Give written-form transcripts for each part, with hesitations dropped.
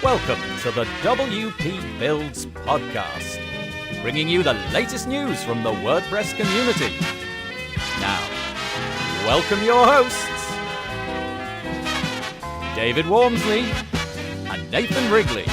Welcome to the WP Builds podcast, bringing you the latest news from the WordPress community. Now, welcome your hosts, David Wormsley and Nathan Wrigley.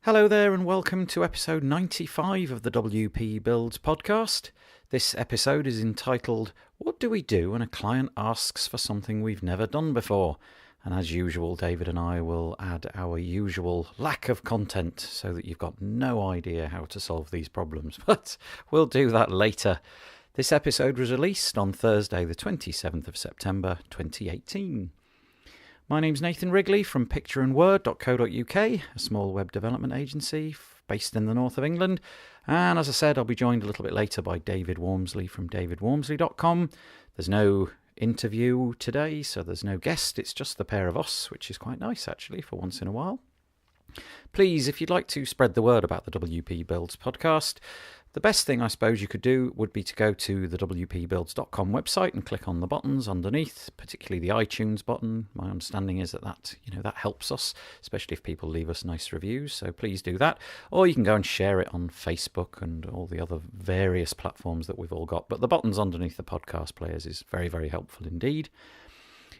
Hello there and welcome to episode 95 of the WP Builds podcast. This episode is entitled, What Do We Do When a Client Asks for Something We've Never Done Before? And as usual, David and I will add our usual lack of content so that you've got no idea how to solve these problems. But we'll do that later. This episode was released on Thursday, the 27th of September, 2018. My name's Nathan Wrigley from pictureandword.co.uk, a small web development agency based in the north of England. And as I said, I'll be joined a little bit later by David Wormsley from davidwormsley.com. There's no interview today, so there's no guest. It's just the pair of us, which is quite nice, actually, for once in a while. Please, if you'd like to spread the word about the WP Builds podcast, the best thing I suppose you could do would be to go to the wpbuilds.com website and click on the buttons underneath, particularly the iTunes button. My understanding is that helps us, especially if people leave us nice reviews. So please do that. Or you can go and share it on Facebook and all the other various platforms that we've all got. But the buttons underneath the podcast players is very, very helpful indeed.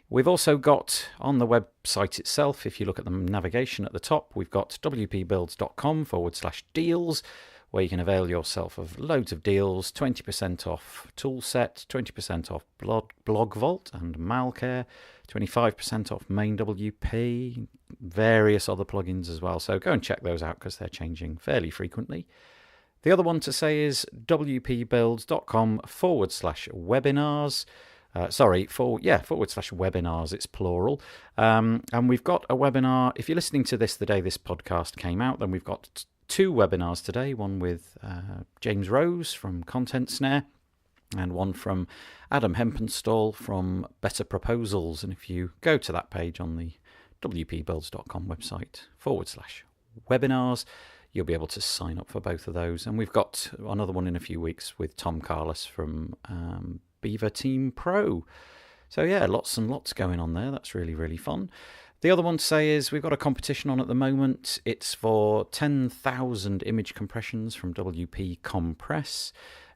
We've also got on the website itself, if you look at the navigation at the top, we've got wpbuilds.com/deals, where you can avail yourself of loads of deals, 20% off Toolset, 20% off Blog Vault and Malcare, 25% off Main WP, various other plugins as well. So go and check those out because they're changing fairly frequently. The other one to say is wpbuilds.com/webinars. /webinars, it's plural. And we've got a webinar. If you're listening to this the day this podcast came out, then we've got two webinars today, one with James Rose from Content Snare and one from Adam Hempenstall from Better Proposals. And if you go to that page on the wpbuilds.com website /webinars, you'll be able to sign up for both of those. And we've got another one in a few weeks with Tom Carlos from Beaver Team Pro. So yeah, lots and lots going on there. That's really, really fun. The other one to say is we've got a competition on at the moment. It's for 10,000 image compressions from WP Compress.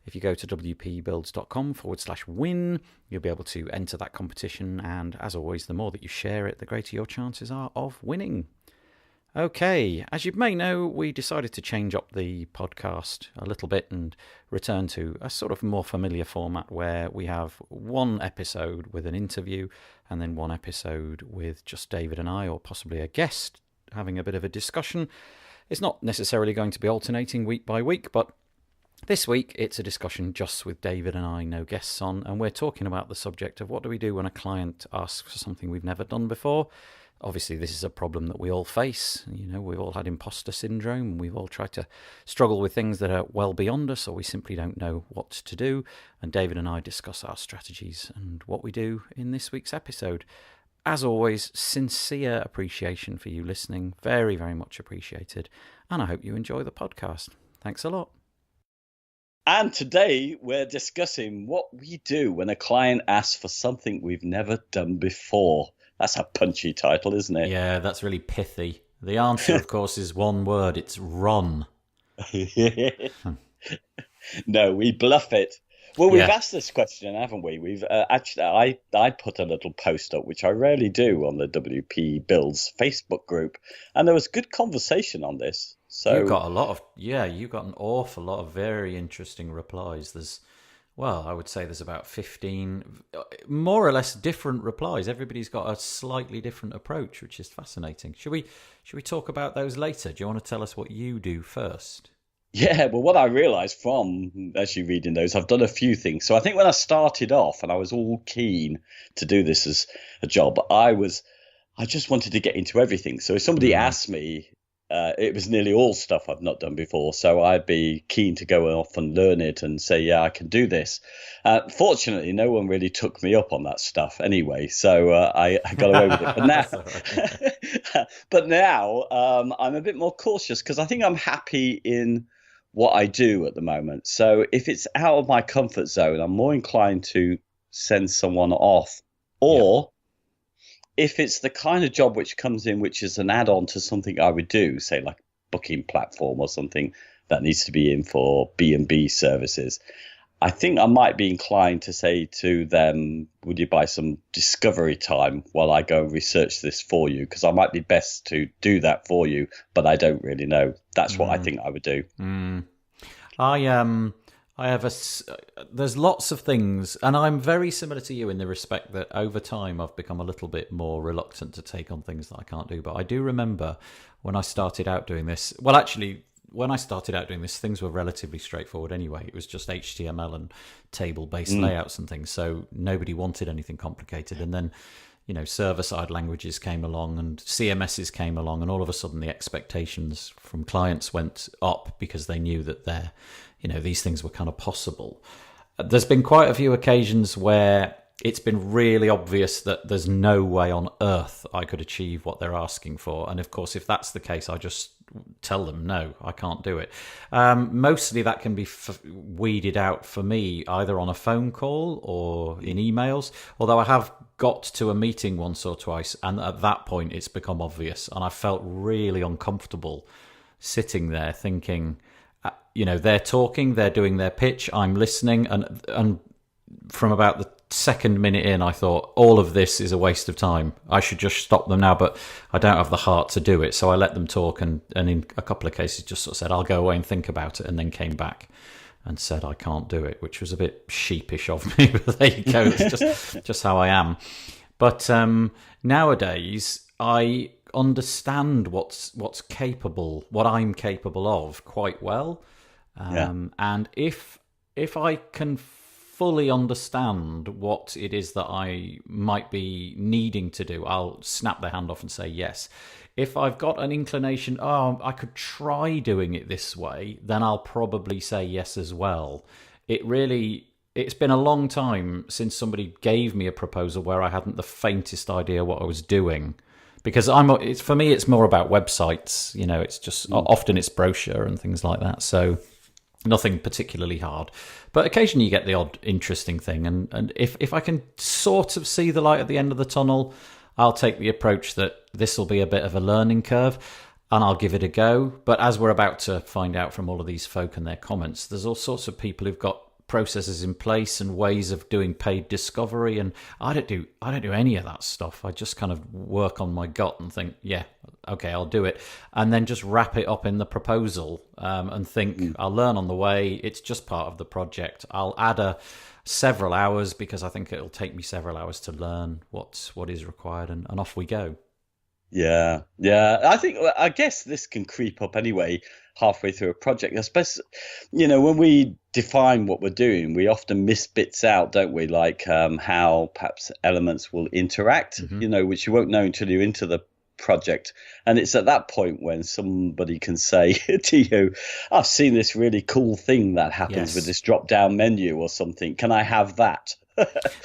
If you go to wpbuilds.com/win, you'll be able to enter that competition. And as always, the more that you share it, the greater your chances are of winning. Okay, as you may know, we decided to change up the podcast a little bit and return to a sort of more familiar format where we have one episode with an interview and then one episode with just David and I, or possibly a guest, having a bit of a discussion. It's not necessarily going to be alternating week by week, but this week it's a discussion just with David and I, no guests on, and we're talking about the subject of what do we do when a client asks for something we've never done before. Obviously, this is a problem that we all face. We've all had imposter syndrome. We've all tried to struggle with things that are well beyond us, or we simply don't know what to do. And David and I discuss our strategies and what we do in this week's episode. As always, sincere appreciation for you listening. Very, very much appreciated. And I hope you enjoy the podcast. Thanks a lot. And today we're discussing what we do when a client asks for something we've never done before. That's a punchy title, isn't it? Yeah, that's really pithy. The answer, of course, is one word. It's run. No, we bluff it. Well, we've asked this question, haven't we? We've actually, I put a little post up, which I rarely do, on the WP Builds Facebook group, and there was good conversation on this. So you got an awful lot of very interesting replies. I would say there's about 15 more or less different replies. Everybody's got a slightly different approach, which is fascinating. Should we talk about those later? Do you want to tell us what you do first? Yeah, well, what I realised from actually reading those, I've done a few things. So I think when I started off and I was all keen to do this as a job, I just wanted to get into everything. So if somebody asked me, it was nearly all stuff I've not done before. So I'd be keen to go off and learn it and say, yeah, I can do this. Fortunately, no one really took me up on that stuff anyway. So I got away with it. But now I'm a bit more cautious because I think I'm happy in what I do at the moment. So if it's out of my comfort zone, I'm more inclined to send someone off or if it's the kind of job which comes in, which is an add-on to something I would do, say like booking platform or something that needs to be in for B&B services, I think I might be inclined to say to them, would you buy some discovery time while I go and research this for you? Because I might be best to do that for you, but I don't really know. That's what I think I would do. I have there's lots of things, and I'm very similar to you in the respect that over time I've become a little bit more reluctant to take on things that I can't do. But I do remember when I started out doing this, well, actually, when I started out doing this, things were relatively straightforward anyway. It was just HTML and table-based layouts and things, so nobody wanted anything complicated. And then, server-side languages came along and CMSs came along, and all of a sudden the expectations from clients went up because they knew that these things were kind of possible. There's been quite a few occasions where it's been really obvious that there's no way on earth I could achieve what they're asking for. And of course, if that's the case, I just tell them, no, I can't do it. Mostly that can be weeded out for me either on a phone call or in emails, although I have got to a meeting once or twice, and at that point it's become obvious, and I felt really uncomfortable sitting there thinking, they're talking, they're doing their pitch, I'm listening, and from about the second minute in, I thought, all of this is a waste of time. I should just stop them now, but I don't have the heart to do it. So I let them talk, and in a couple of cases just sort of said, I'll go away and think about it, and then came back and said, I can't do it, which was a bit sheepish of me, but there you go. It's just how I am. But nowadays, I understand what I'm capable of quite well. And if I can fully understand what it is that I might be needing to do, I'll snap their hand off and say yes. If I've got an inclination, I could try doing it this way, then I'll probably say yes as well. It's been a long time since somebody gave me a proposal where I hadn't the faintest idea what I was doing. Because for me, it's more about websites. It's just often it's brochure and things like that. So nothing particularly hard, but occasionally you get the odd interesting thing. And if I can sort of see the light at the end of the tunnel, I'll take the approach that this will be a bit of a learning curve, and I'll give it a go. But as we're about to find out from all of these folk and their comments, there's all sorts of people who've got processes in place and ways of doing paid discovery, and I don't do any of that stuff. I just kind of work on my gut and think, yeah, okay, I'll do it, and then just wrap it up in the proposal and think I'll learn on the way. It's just part of the project. I'll add several hours because I think it'll take me several hours to learn what is required, and off we go. Yeah. I guess this can creep up anyway halfway through a project. Especially, when we define what we're doing, we often miss bits out, don't we? Like how perhaps elements will interact, which you won't know until you're into the project. And it's at that point when somebody can say to you, I've seen this really cool thing that happens with this drop-down menu or something. Can I have that?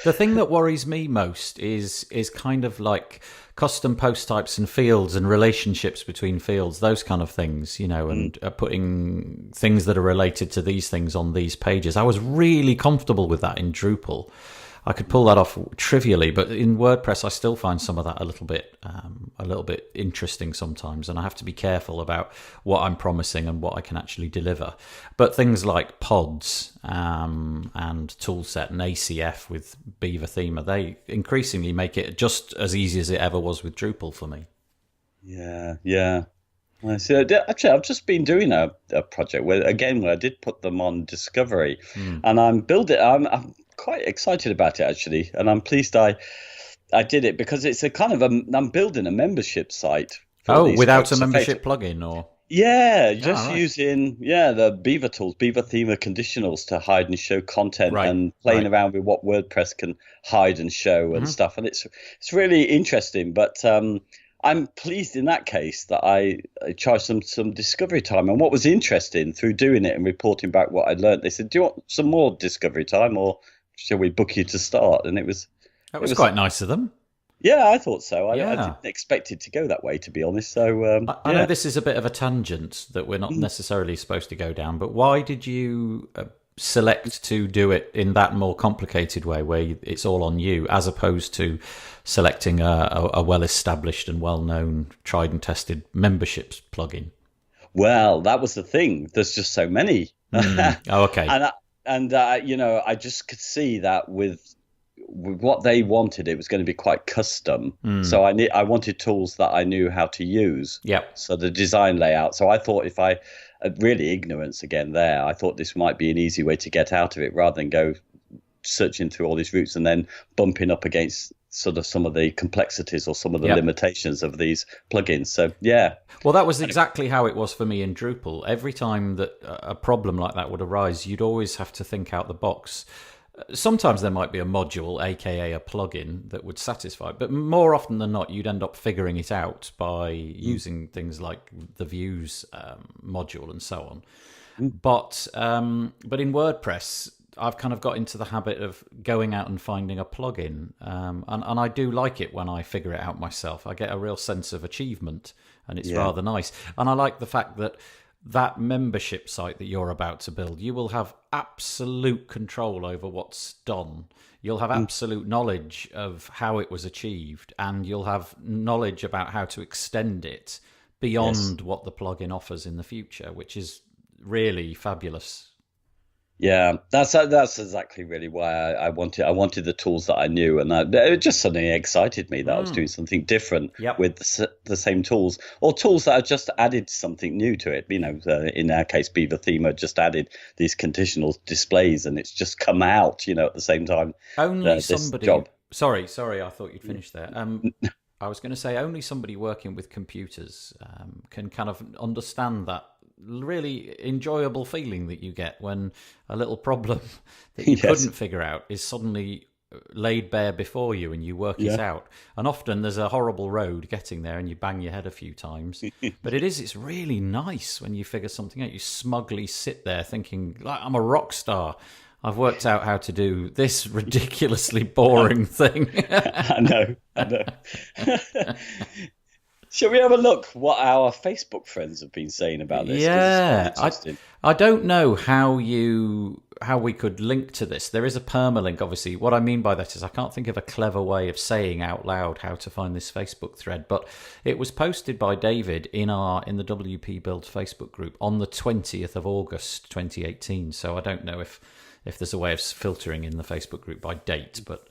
The thing that worries me most is kind of like custom post types and fields and relationships between fields, those kind of things, and putting things that are related to these things on these pages. I was really comfortable with that in Drupal. I could pull that off trivially, but in WordPress, I still find some of that a little bit interesting sometimes, and I have to be careful about what I'm promising and what I can actually deliver. But things like pods and toolset and ACF with Beaver Thema, they increasingly make it just as easy as it ever was with Drupal for me. Yeah. So actually, I've just been doing a project where I did put them on Discovery, and I'm quite excited about it actually, and I'm pleased I did it because it's a kind of I'm building a membership site. Without a membership plugin or? Yeah, using the Beaver tools, Beaver Thema conditionals to hide and show content, and playing around with what WordPress can hide and show and stuff, and it's really interesting. But I'm pleased in that case that I charged them some discovery time. And what was interesting through doing it and reporting back what I'd learned, they said, "Do you want some more discovery time, or shall we book you to start?" And it was quite nice of them. Yeah, I thought so. I didn't expect it to go that way, to be honest. So I know this is a bit of a tangent that we're not necessarily supposed to go down, but why did you select to do it in that more complicated way where it's all on you, as opposed to selecting a well-established and well-known, tried and tested memberships plugin? Well, that was the thing. There's just so many. Oh, okay. I just could see that with what they wanted, it was going to be quite custom. So I wanted tools that I knew how to use. Yep. So the design layout. So I thought if I really ignorance again there, I thought this might be an easy way to get out of it rather than go searching through all these routes and then bumping up against sort of some of the complexities or some of the limitations of these plugins. So yeah. Well, that was exactly how it was for me in Drupal. Every time that a problem like that would arise, you'd always have to think out the box. Sometimes there might be a module, aka a plugin, that would satisfy, but more often than not, you'd end up figuring it out by using things like the views module and so on. But in WordPress, I've kind of got into the habit of going out and finding a plugin, and I do like it when I figure it out myself. I get a real sense of achievement, and it's rather nice. And I like the fact that membership site that you're about to build, you will have absolute control over what's done. You'll have absolute knowledge of how it was achieved, and you'll have knowledge about how to extend it beyond what the plugin offers in the future, which is really fabulous. Yeah, that's exactly really why I wanted the tools that I knew, and it just suddenly excited me that I was doing something different with the same tools, or tools that had just added something new to it. In our case, Beaver Thema just added these conditional displays, and it's just come out, at the same time. Only somebody. Sorry, I thought you'd finished there. I was going to say only somebody working with computers can kind of understand that really enjoyable feeling that you get when a little problem that you couldn't figure out is suddenly laid bare before you and you work it out. And often there's a horrible road getting there and you bang your head a few times. But it's really nice when you figure something out. You smugly sit there thinking, like, I'm a rock star. I've worked out how to do this ridiculously boring thing. I know. Shall we have a look what our Facebook friends have been saying about this? Yeah, I don't know how we could link to this. There is a permalink, obviously. What I mean by that is I can't think of a clever way of saying out loud how to find this Facebook thread, but it was posted by David in the WP Build Facebook group on the 20th of August 2018. So I don't know if there's a way of filtering in the Facebook group by date, but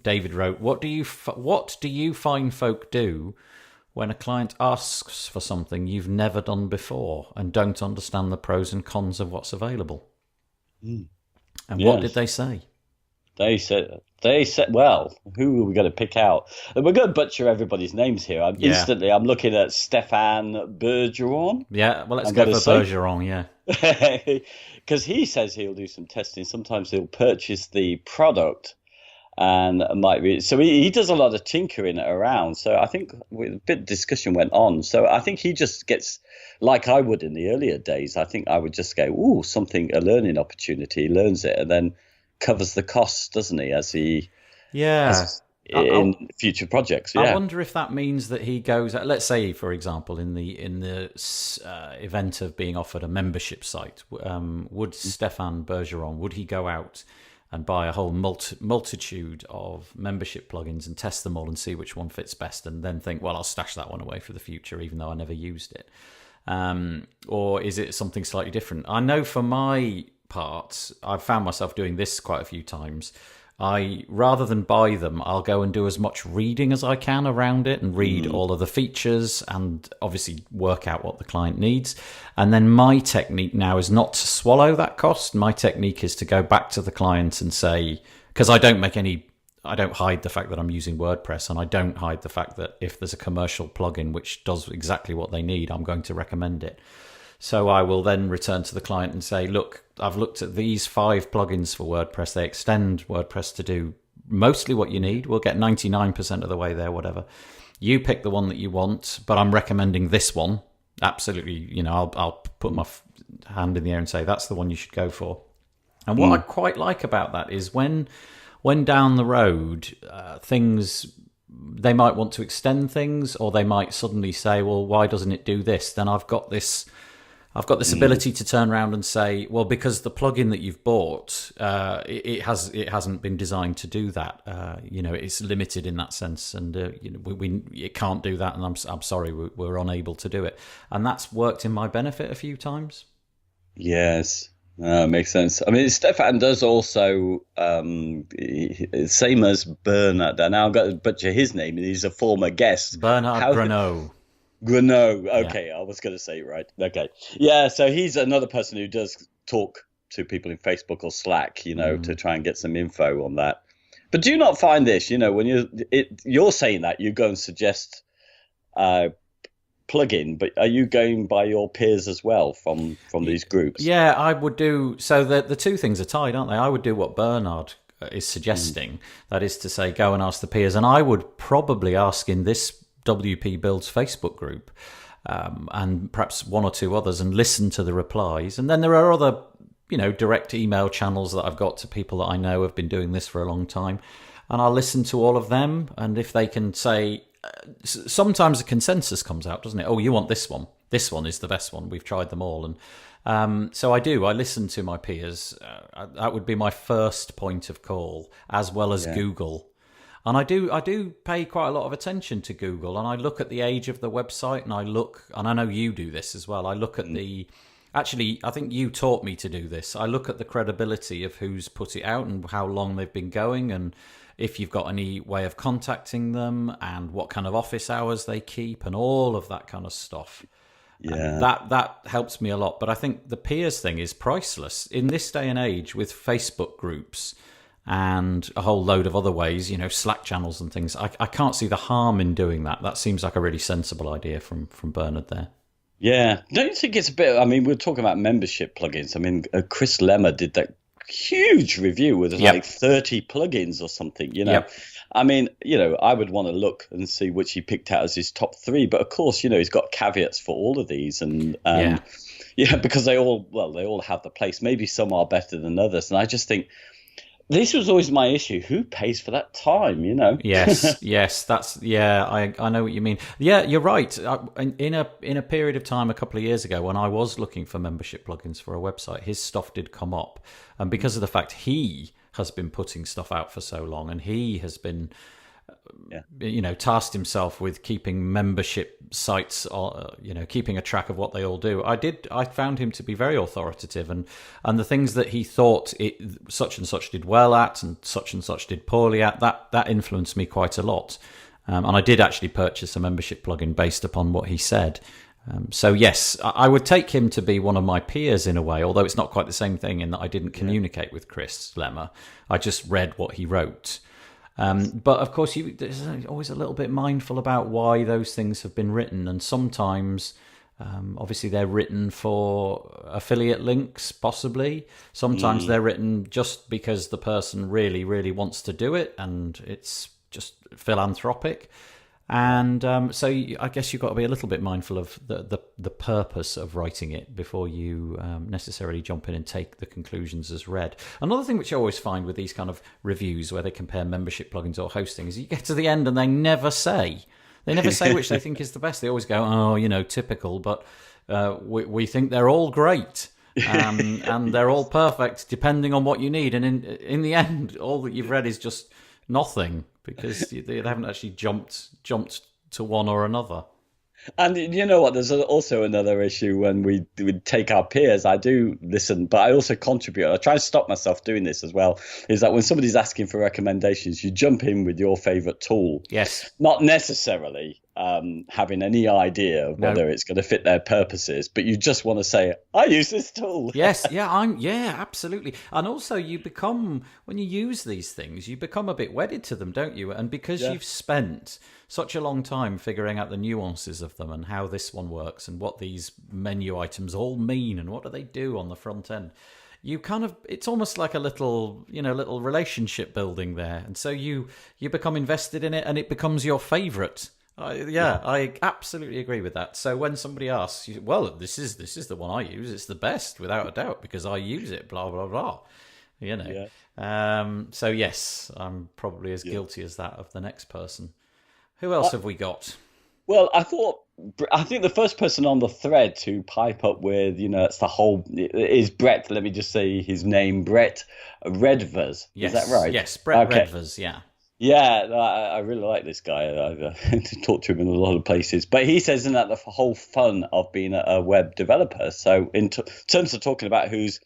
David wrote, "What do you find folk do when a client asks for something you've never done before and don't understand the pros and cons of what's available?" And what did they say? They said, well, who are we going to pick out? And we're going to butcher everybody's names here. Instantly, I'm looking at Stefan Bergeron. Yeah, well, let's go for Bergeron, yeah. Because he says he'll do some testing. Sometimes he'll purchase the product and might be, so he does a lot of tinkering around. So I think a bit of discussion went on. So I think he just gets, like I would in the earlier days, I think I would just go, ooh, a learning opportunity, learns it, and then covers the costs, doesn't he, as he in future projects. I wonder if that means that he goes, let's say, for example, in the event of being offered a membership site, would Stefan Bergeron, would he go out and buy a whole multitude of membership plugins and test them all and see which one fits best, and then think, well, I'll stash that one away for the future, even though I never used it? Or is it something slightly different? I know for my part, I've found myself doing this quite a few times. Rather than buy them, I'll go and do as much reading as I can around it and read all of the features and obviously work out what the client needs. And then my technique now is not to swallow that cost. My technique is to go back to the client and say, because I don't hide the fact that I'm using WordPress, and I don't hide the fact that if there's a commercial plugin which does exactly what they need, I'm going to recommend it. So I will then return to the client and say, look, I've looked at these 5 plugins for WordPress. They extend WordPress to do mostly what you need. We'll get 99% of the way there, whatever. You pick the one that you want, but I'm recommending this one. Absolutely, I'll put my hand in the air and say, that's the one you should go for. And what I quite like about that is when down the road, they might want to extend things, or they might suddenly say, well, why doesn't it do this? Then I've got this I've got this ability to turn around and say, well, because the plugin that you've bought, it hasn't been designed to do that. It's limited in that sense, and it can't do that. And I'm sorry, we're unable to do it. And that's worked in my benefit a few times. Yes. Makes sense. I mean, Stefan does also, same as Bernard. And now I've got to butcher his name. He's a former guest. Bernard Granot. Granot. Okay, yeah. I was going to say it right. Okay. Yeah, so he's another person who does talk to people in Facebook or Slack, to try and get some info on that. But do you not find this, when you're saying that, you go and suggest plugin, but are you going by your peers as well from these groups? Yeah, I would do. So the two things are tied, aren't they? I would do what Bernard is suggesting. That is to say, go and ask the peers. And I would probably ask in this WP Builds Facebook group and perhaps one or two others and listen to the replies. And then there are other, direct email channels that I've got to people that I know have been doing this for a long time. And I'll listen to all of them. And if they can say, sometimes a consensus comes out, doesn't it? Oh, you want this one. This one is the best one. We've tried them all. And so I do. I listen to my peers. That would be my first point of call, as well as Google. And I do pay quite a lot of attention to Google. And I look at the age of the website, and I know you do this as well. I look at actually, I think you taught me to do this. I look at the credibility of who's put it out and how long they've been going, and if you've got any way of contacting them, and what kind of office hours they keep, and all of that kind of stuff. Yeah, that helps me a lot. But I think the peers thing is priceless in this day and age with Facebook groups and a whole load of other ways, Slack channels and things. I can't see the harm in doing that. That seems like a really sensible idea from Bernard there. Yeah. Don't you think it's a bit, I mean, we're talking about membership plugins. I mean, Chris Lemmer did that huge review with like 30 plugins or something, Yep. I mean, I would want to look and see which he picked out as his top 3. But of course, he's got caveats for all of these. And because they all have the place. Maybe some are better than others. And I just think, this was always my issue. Who pays for that time, Yes, that's I know what you mean. Yeah, you're right. In a period of time a couple of years ago when I was looking for membership plugins for a website, his stuff did come up. And because of the fact he has been putting stuff out for so long, and he has been tasked himself with keeping membership sites, keeping a track of what they all do. I found him to be very authoritative, and the things that he thought such and such did well at, and such did poorly at, that influenced me quite a lot. And I did actually purchase a membership plugin based upon what he said. So yes, I would take him to be one of my peers in a way, although it's not quite the same thing in that I didn't communicate with Chris Lemmer. I just read what he wrote. But of course, there's always a little bit mindful about why those things have been written, and sometimes, obviously, they're written for affiliate links, possibly. Sometimes they're written just because the person really, really wants to do it, and it's just philanthropic. And so I guess you've got to be a little bit mindful of the purpose of writing it before you necessarily jump in and take the conclusions as read. Another thing which I always find with these kind of reviews where they compare membership plugins or hosting is you get to the end and they never say which they think is the best. They always go, oh, typical, but we think they're all great. And they're all perfect depending on what you need. And in the end, all that you've read is just nothing, because they haven't actually jumped to one or another. And you know what? There's also another issue when we take our peers. I do listen, but I also contribute. I try to stop myself doing this as well. Is that when somebody's asking for recommendations, you jump in with your favorite tool. Yes. Not necessarily having any idea of whether it's going to fit their purposes, but you just want to say, I use this tool. Yes. Yeah. Absolutely. And also, you become, when you use these things, you become a bit wedded to them, don't you? And because you've spent such a long time figuring out the nuances of them and how this one works and what these menu items all mean and what do they do on the front end, you kind of, it's almost like a little relationship building there. And so you become invested in it and it becomes your favorite. I absolutely agree with that. So when somebody asks you, well, this is the one I use, it's the best without a doubt because I use it, blah, blah, blah. So yes, I'm probably as guilty as that of the next person. Who else have we got? Well, I think the first person on the thread to pipe up with, it's the whole, is Brett. Let me just say his name, Brett Redvers. Is that Yes, right? yes, Brett Okay. Redvers, yeah. Yeah, no, I really like this guy. I've talked to him in a lot of places. But he says, isn't that the whole fun of being a web developer? So in terms of talking about who's,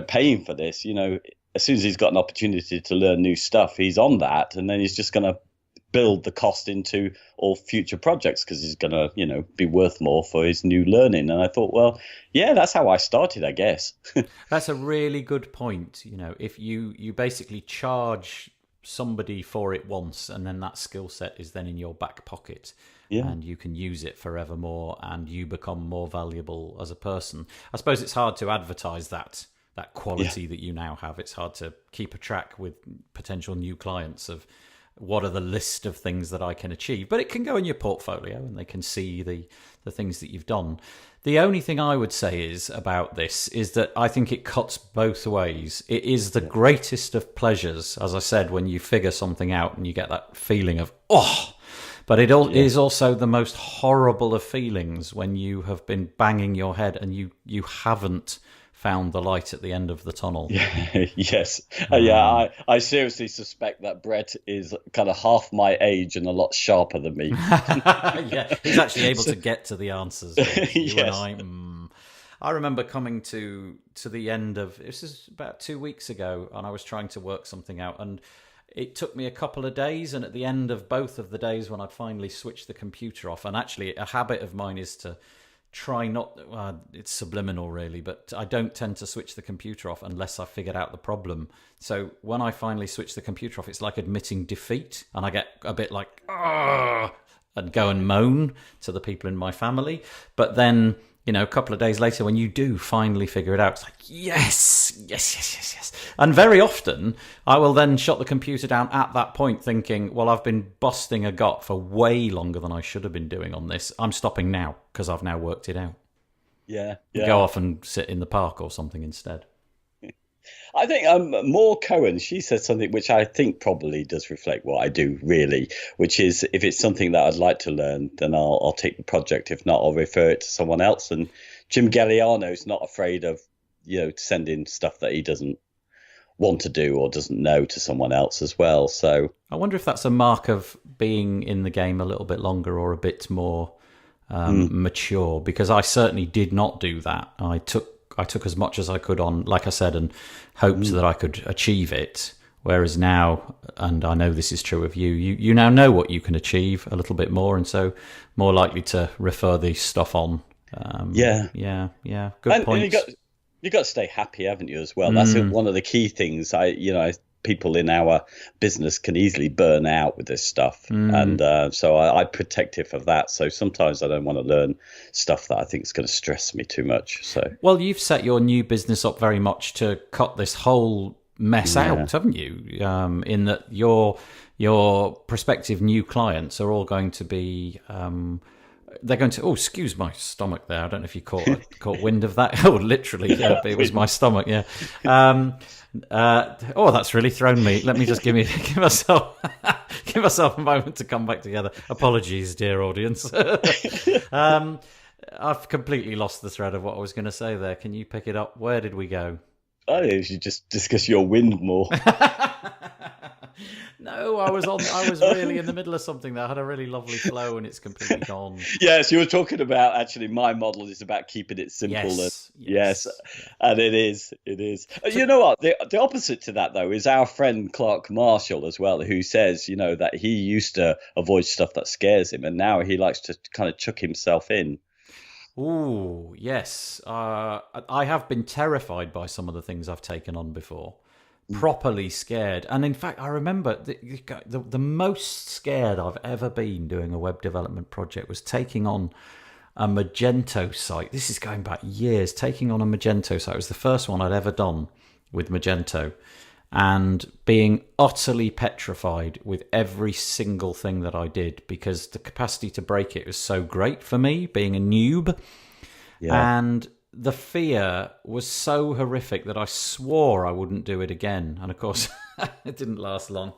paying for this, as soon as he's got an opportunity to learn new stuff, he's on that. And then he's just going to build the cost into all future projects because he's going to, be worth more for his new learning. And I thought, well, yeah, that's how I started, I guess. That's a really good point. If you basically charge somebody for it once, and then that skill set is then in your back pocket, Yeah. and you can use it forevermore, and you become more valuable as a person. I suppose it's hard to advertise that quality that you now have. It's hard to keep a track with potential new clients of what are the list of things that I can achieve, but it can go in your portfolio and they can see the things that you've done. The only thing I would say is about this is that I think it cuts both ways. It is the greatest of pleasures, as I said, when you figure something out and you get that feeling of, but it is also the most horrible of feelings when you have been banging your head and you haven't found the light at the end of the tunnel. Yes. I seriously suspect that Brett is kind of half my age and a lot sharper than me. Yeah, he's actually able to get to the answers. You Yes. and I remember coming to the end of, this is about 2 weeks ago, and I was trying to work something out, and it took me a couple of days, and at the end of both of the days when I'd finally switched the computer off, and actually a habit of mine is to try not, it's subliminal really, but I don't tend to switch the computer off unless I've figured out the problem. So when I finally switch the computer off, it's like admitting defeat, and I get a bit like, and go and moan to the people in my family. But then, a couple of days later, when you do finally figure it out, it's like, yes. And very often, I will then shut the computer down at that point thinking, well, I've been busting a gut for way longer than I should have been doing on this. I'm stopping now because I've now worked it out. Yeah. Go off and sit in the park or something instead. I think Maud Cohen, she said something which I think probably does reflect what I do really, which is if it's something that I'd like to learn, then I'll take the project. If not, I'll refer it to someone else. And Jim Galliano's not afraid of, sending stuff that he doesn't want to do or doesn't know to someone else as well. So I wonder if that's a mark of being in the game a little bit longer or a bit more mature, because I certainly did not do that. I took as much as I could on, like I said, and hoped that I could achieve it. Whereas now, and I know this is true of you, you now know what you can achieve a little bit more, and so more likely to refer the stuff on. Good point. And you got to stay happy, haven't you, as well? That's one of the key things. People in our business can easily burn out with this stuff, and so I protect it for that. So sometimes I don't want to learn stuff that I think is going to stress me too much. So well, you've set your new business up very much to cut this whole mess out, haven't you? In that your prospective new clients are all going to be. They're going to. Oh, excuse my stomach there. I don't know if you caught wind of that. Oh, literally, yeah, it was my stomach. Yeah. That's really thrown me. Let me just give myself a moment to come back together. Apologies, dear audience. I've completely lost the thread of what I was going to say there. Can you pick it up? Where did we go? I think you should just discuss your wind more. No, I was really in the middle of something that had a really lovely flow, and it's completely gone. Yes, you were talking about actually my model is about keeping it simple. Yes. And it is. You know what? The opposite to that though is our friend Clark Marshall as well, who says that he used to avoid stuff that scares him, and now he likes to kind of chuck himself in. Ooh, yes. I have been terrified by some of the things I've taken on before. Properly scared. And in fact, I remember the most scared I've ever been doing a web development project was taking on a Magento site. This is going back years. Taking on a Magento site. It was the first one I'd ever done with Magento, and being utterly petrified with every single thing that I did because the capacity to break it was so great for me, being a noob. Yeah. And the fear was so horrific that I swore I wouldn't do it again. And of course, It didn't last long.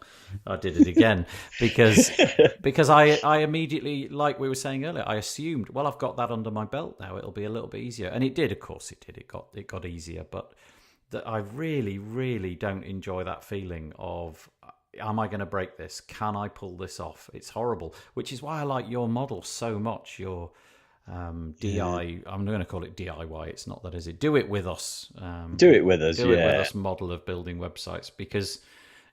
I did it again because I immediately, like we were saying earlier, I assumed, well, I've got that under my belt now. It'll be a little bit easier, and it did. Of course, it did. It got easier, but I really, really don't enjoy that feeling of, am I going to break this? Can I pull this off? It's horrible, which is why I like your model so much. Your DI, I'm going to call it DIY. It's not that, is it? Do it with us. Do it with us. Do it with us model of building websites, because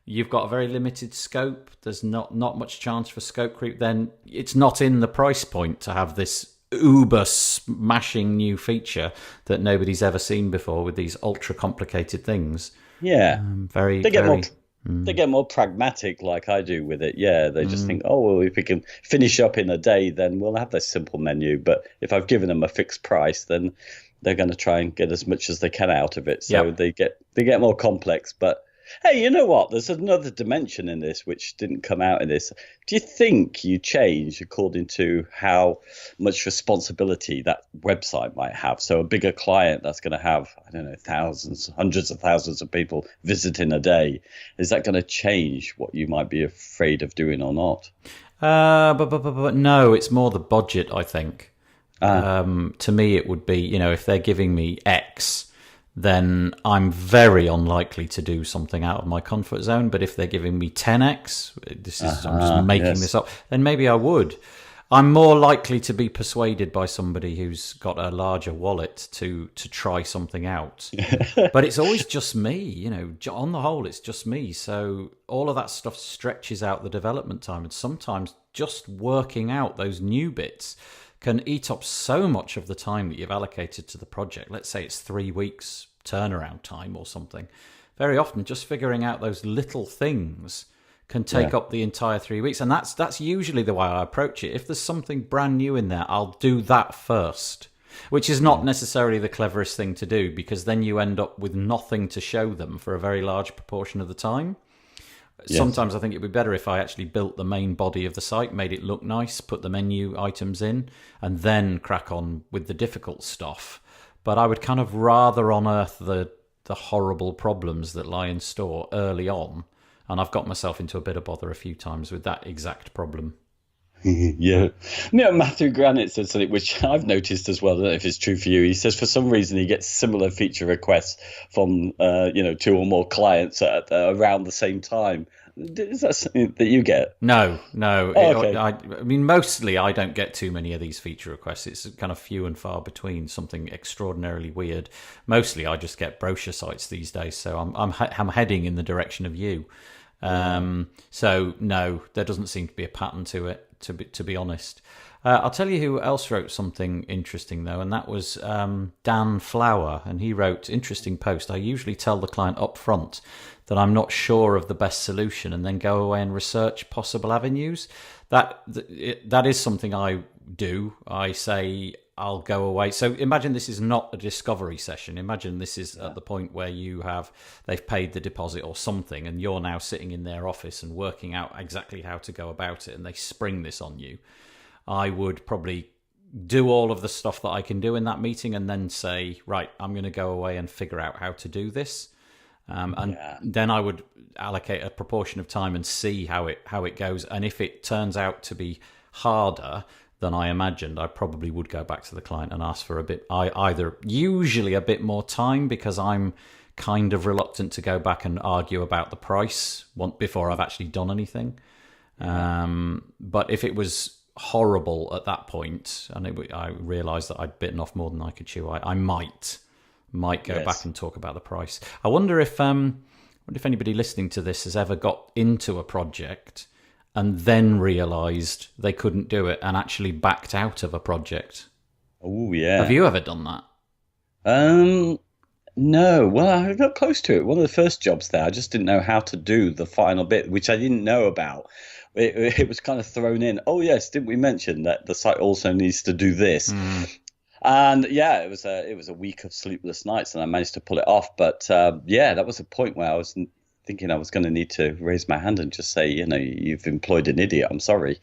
you've got a very limited scope. There's not much chance for scope creep. Then it's not in the price point to have this uber smashing new feature that nobody's ever seen before with these ultra complicated things. Yeah, They get more pragmatic, like I do with it. Yeah, they just think, oh, well, if we can finish up in a day, then we'll have this simple menu. But if I've given them a fixed price, then they're going to try and get as much as they can out of it. So they get more complex. But hey, you know what? There's another dimension in this which didn't come out in this. Do you think you change according to how much responsibility that website might have? So a bigger client that's going to have, I don't know, thousands, hundreds of thousands of people visiting a day. Is that going to change what you might be afraid of doing or not? But no, it's more the budget, I think. To me, it would be, if they're giving me X, then I'm very unlikely to do something out of my comfort zone. But if they're giving me 10x, I'm just making this up, then maybe I would. I'm more likely to be persuaded by somebody who's got a larger wallet to try something out. But it's always just me, on the whole, it's just me. So all of that stuff stretches out the development time. And sometimes just working out those new bits can eat up so much of the time that you've allocated to the project. Let's say it's 3 weeks turnaround time or something. Very often just figuring out those little things can take up the entire 3 weeks. And that's usually the way I approach it. If there's something brand new in there, I'll do that first, which is not necessarily the cleverest thing to do, because then you end up with nothing to show them for a very large proportion of the time. Yes. Sometimes I think it'd be better if I actually built the main body of the site, made it look nice, put the menu items in, and then crack on with the difficult stuff. But I would kind of rather unearth the horrible problems that lie in store early on. And I've got myself into a bit of bother a few times with that exact problem. Yeah. Matthew Granite said something which I've noticed as well. I don't know if it's true for you. He says for some reason he gets similar feature requests from 2 or more clients at around the same time. Is that something that you get? No. Oh, okay. I mean, mostly I don't get too many of these feature requests. It's kind of few and far between, something extraordinarily weird. Mostly I just get brochure sites these days, so I'm heading in the direction of you. So no, there doesn't seem to be a pattern to it, to be honest. I'll tell you who else wrote something interesting though, and that was Dan Flower, and he wrote, interesting post. I usually tell the client up front that I'm not sure of the best solution and then go away and research possible avenues. That is something I do. I say I'll go away. So imagine this is not a discovery session. Imagine this is at the point where they've paid the deposit or something, and you're now sitting in their office and working out exactly how to go about it, and they spring this on you. I would probably do all of the stuff that I can do in that meeting and then say, right, I'm going to go away and figure out how to do this. Then I would allocate a proportion of time and see how it goes. And if it turns out to be harder than I imagined, I probably would go back to the client and ask for usually a bit more time, because I'm kind of reluctant to go back and argue about the price before I've actually done anything. But if it was horrible at that point, and I realised that I'd bitten off more than I could chew, I might go back and talk about the price. I wonder if anybody listening to this has ever got into a project and then realised they couldn't do it and actually backed out of a project. Oh, yeah. Have you ever done that? No. Well, I got close to it. One of the first jobs there, I just didn't know how to do the final bit, which I didn't know about. It was kind of thrown in. Oh, yes, didn't we mention that the site also needs to do this? And yeah, it was a week of sleepless nights, and I managed to pull it off. But that was a point where I was thinking I was going to need to raise my hand and just say, you've employed an idiot. I'm sorry.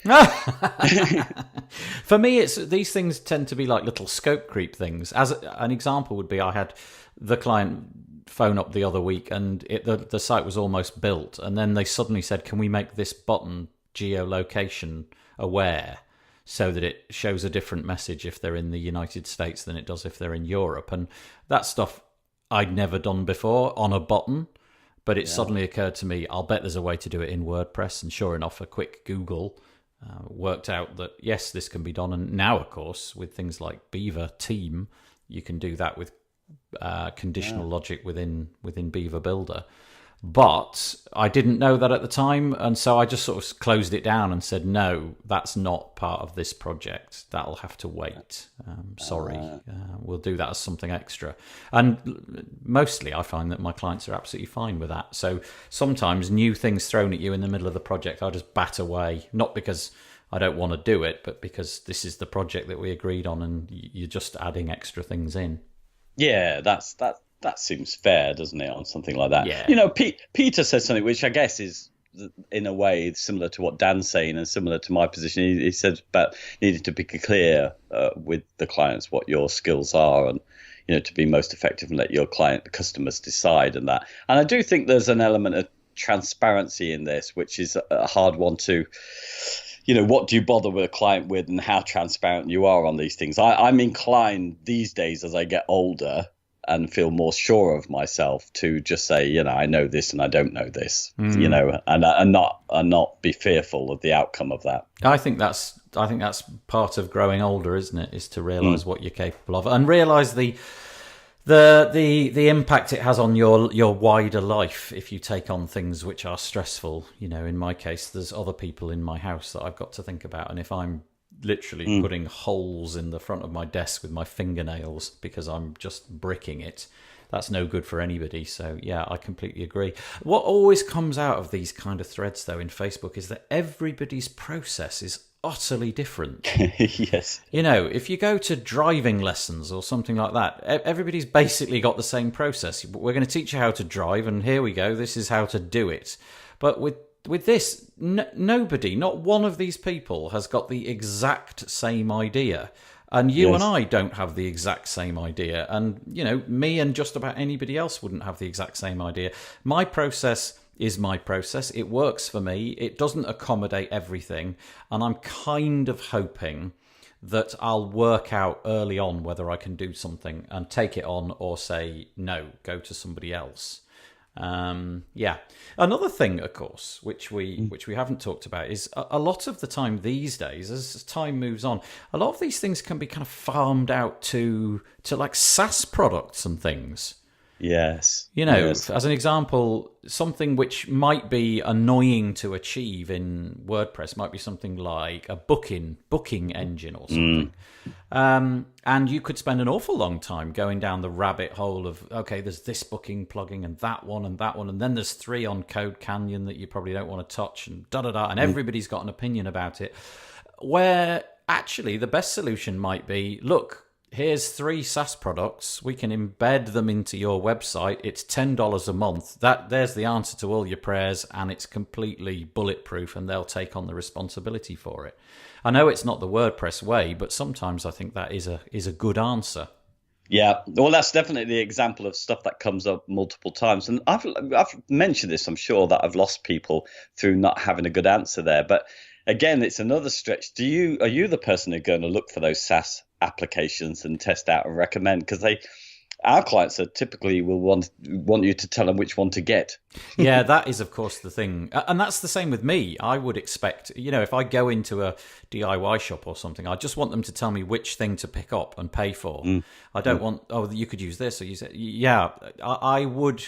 For me, these things tend to be like little scope creep things. As an example would be, I had the client phone up the other week, and the site was almost built, and then they suddenly said, "Can we make this button geolocation aware so that it shows a different message if they're in the United States than it does if they're in Europe?" And that stuff I'd never done before on a button, but it suddenly occurred to me, I'll bet there's a way to do it in WordPress. And sure enough, a quick Google worked out that yes, this can be done. And now, of course, with things like Beaver Team, you can do that with conditional logic within Beaver Builder. But I didn't know that at the time, and so I just sort of closed it down and said, no, that's not part of this project. That'll have to wait. Sorry, we'll do that as something extra. And mostly I find that my clients are absolutely fine with that. So sometimes new things thrown at you in the middle of the project, I just bat away, not because I don't want to do it, but because this is the project that we agreed on and you're just adding extra things in. Yeah, that seems fair, doesn't it, on something like that? Yeah. You know, Peter said something which I guess is, in a way, similar to what Dan's saying and similar to my position. He said about needing to be clear with the clients what your skills are and, you know, to be most effective and let your the customers decide and that. And I do think there's an element of transparency in this, which is a hard one to... You know, what do you bother with a client with and how transparent you are on these things? I'm inclined these days as I get older and feel more sure of myself to just say, you know, I know this and I don't know this, you know, and not be fearful of the outcome of that. I think that's part of growing older, isn't it? Is to realise what you're capable of and realise the impact it has on your wider life if you take on things which are stressful. You know, in my case, there's other people in my house that I've got to think about, and if I'm literally putting holes in the front of my desk with my fingernails because I'm just bricking it, that's no good for anybody. So yeah, I completely agree. What always comes out of these kind of threads though in Facebook is that everybody's process is utterly different. Yes. You know, if you go to driving lessons or something like that, everybody's basically got the same process. We're going to teach you how to drive, and here we go, this is how to do it. But with this, nobody, not one of these people has got the exact same idea. And you and I don't have the exact same idea. And, you know, me and just about anybody else wouldn't have the exact same idea. My process is my process. It works for me. It doesn't accommodate everything. And I'm kind of hoping that I'll work out early on whether I can do something and take it on or say, no, go to somebody else. Yeah. Another thing, of course, which we haven't talked about is a lot of the time these days, as time moves on, a lot of these things can be kind of farmed out to like SaaS products and things. Yes. You know, as an example, something which might be annoying to achieve in WordPress might be something like a booking engine or something. And you could spend an awful long time going down the rabbit hole of, okay, there's this booking plugin and that one, and then there's 3 on Code Canyon that you probably don't want to touch, and and everybody's got an opinion about it. Where actually the best solution might be, look, here's 3 SaaS products. We can embed them into your website. It's $10 a month. There's the answer to all your prayers, and it's completely bulletproof, and they'll take on the responsibility for it. I know it's not the WordPress way, but sometimes I think that is a good answer. Yeah, well, that's definitely the example of stuff that comes up multiple times. And I've mentioned this, I'm sure, that I've lost people through not having a good answer there. But again, it's another stretch. Are you the person who's going to look for those SaaS applications and test out and recommend? Because our clients are typically will want you to tell them which one to get. Yeah, that is, of course, the thing. And that's the same with me. I would expect, you know, if I go into a DIY shop or something, I just want them to tell me which thing to pick up and pay for. I don't want, oh, you could use this or use it. Yeah, I would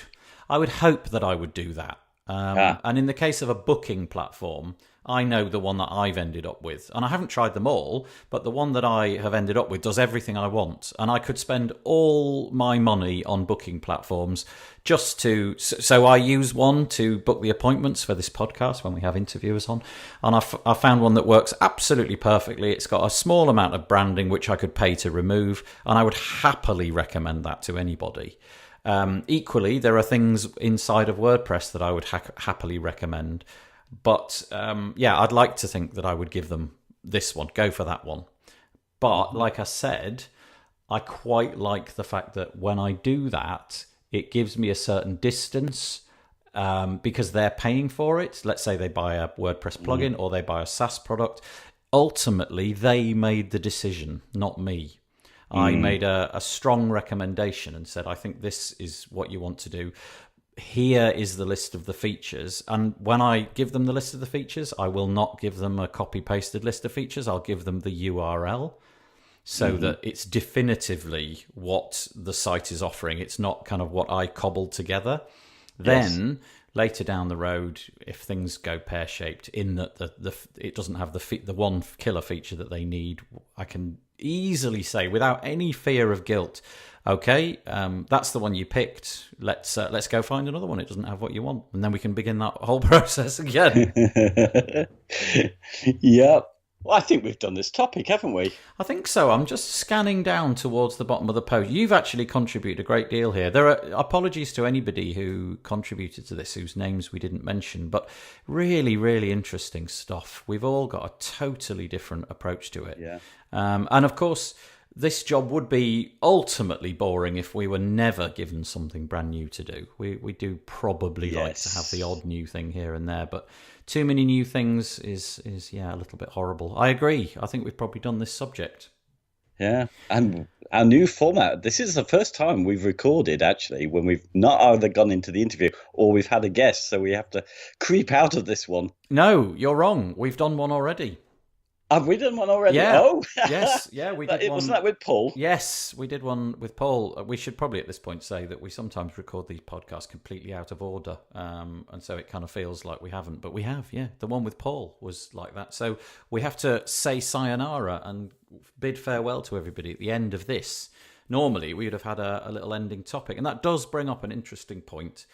hope that I would do that. And in the case of a booking platform, I know the one that I've ended up with. And I haven't tried them all, but the one that I have ended up with does everything I want. And I could spend all my money on booking platforms just to... So I use one to book the appointments for this podcast when we have interviewers on. And I found one that works absolutely perfectly. It's got a small amount of branding, which I could pay to remove. And I would happily recommend that to anybody. Equally, there are things inside of WordPress that I would happily recommend. But yeah, I'd like to think that I would give them this one, go for that one. But like I said, I quite like the fact that when I do that, It gives me a certain distance because they're paying for it. Let's say they buy a WordPress plugin or they buy a SaaS product. Ultimately, they made the decision, not me. I made a strong recommendation and said, I think this is what you want to do. Here is the list of the features. And when I give them the list of the features, I will not give them a copy-pasted list of features. I'll give them the URL so that it's definitively what the site is offering. It's not kind of what I cobbled together. Then later down the road, if things go pear-shaped in that it doesn't have the one killer feature that they need, I can easily say without any fear of guilt, okay, that's the one you picked. Let's go find another one. It doesn't have what you want, and then we can begin that whole process again. Yep. Well, I think we've done this topic, haven't we? I think so. I'm just scanning down towards the bottom of the post. You've actually contributed a great deal here. There are apologies to anybody who contributed to this, whose names we didn't mention, but really, really interesting stuff. We've all got a totally different approach to it. Yeah. And of course, this job would be ultimately boring if we were never given something brand new to do. We do probably like to have the odd new thing here and there, but too many new things is a little bit horrible. I agree. I think we've probably done this subject. Yeah, and our new format, this is the first time we've recorded, actually, when we've not either gone into the interview or we've had a guest, so we have to creep out of this one. No, you're wrong. We've done one already. Have we done one already? Yeah. Oh, yes. Yeah, we did one. Wasn't that with Paul? Yes, we did one with Paul. We should probably at this point say that we sometimes record these podcasts completely out of order. And so it kind of feels like we haven't. But we have, yeah. The one with Paul was like that. So we have to say sayonara and bid farewell to everybody at the end of this. Normally, we would have had a little ending topic. And that does bring up an interesting point.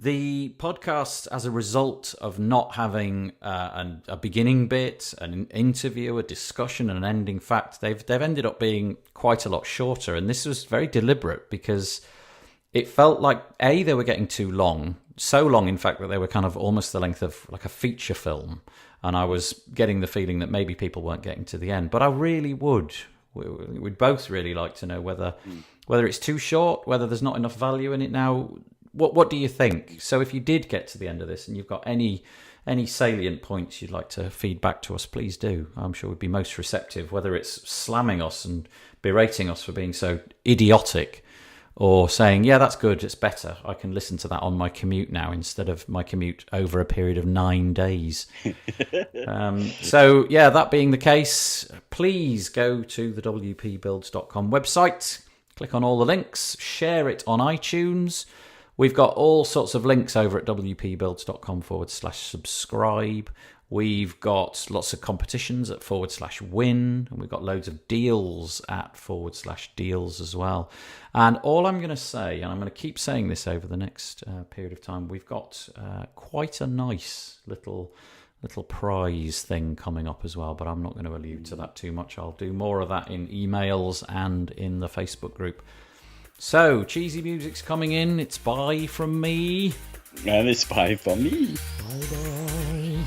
The podcast, as a result of not having a beginning bit, an interview, a discussion, and an ending fact, they've ended up being quite a lot shorter. And this was very deliberate because it felt like, A, they were getting too long. So long, in fact, that they were kind of almost the length of like a feature film. And I was getting the feeling that maybe people weren't getting to the end. But I really would. We'd both really like to know whether it's too short, whether there's not enough value in it now. What do you think? So if you did get to the end of this and you've got any salient points you'd like to feed back to us, please do. I'm sure we'd be most receptive, whether it's slamming us and berating us for being so idiotic or saying, yeah, that's good, it's better. I can listen to that on my commute now instead of my commute over a period of 9 days. So, yeah, that being the case, please go to the wpbuilds.com website, click on all the links, share it on iTunes. We've got all sorts of links over at wpbuilds.com/subscribe. We've got lots of competitions at /win, and we've got loads of deals at /deals as well. And all I'm going to say, and I'm going to keep saying this over the next period of time, we've got quite a nice little prize thing coming up as well, but I'm not going to allude to that too much. I'll do more of that in emails and in the Facebook group. So, cheesy music's coming in. It's bye from me. And it's bye from me. Bye-bye.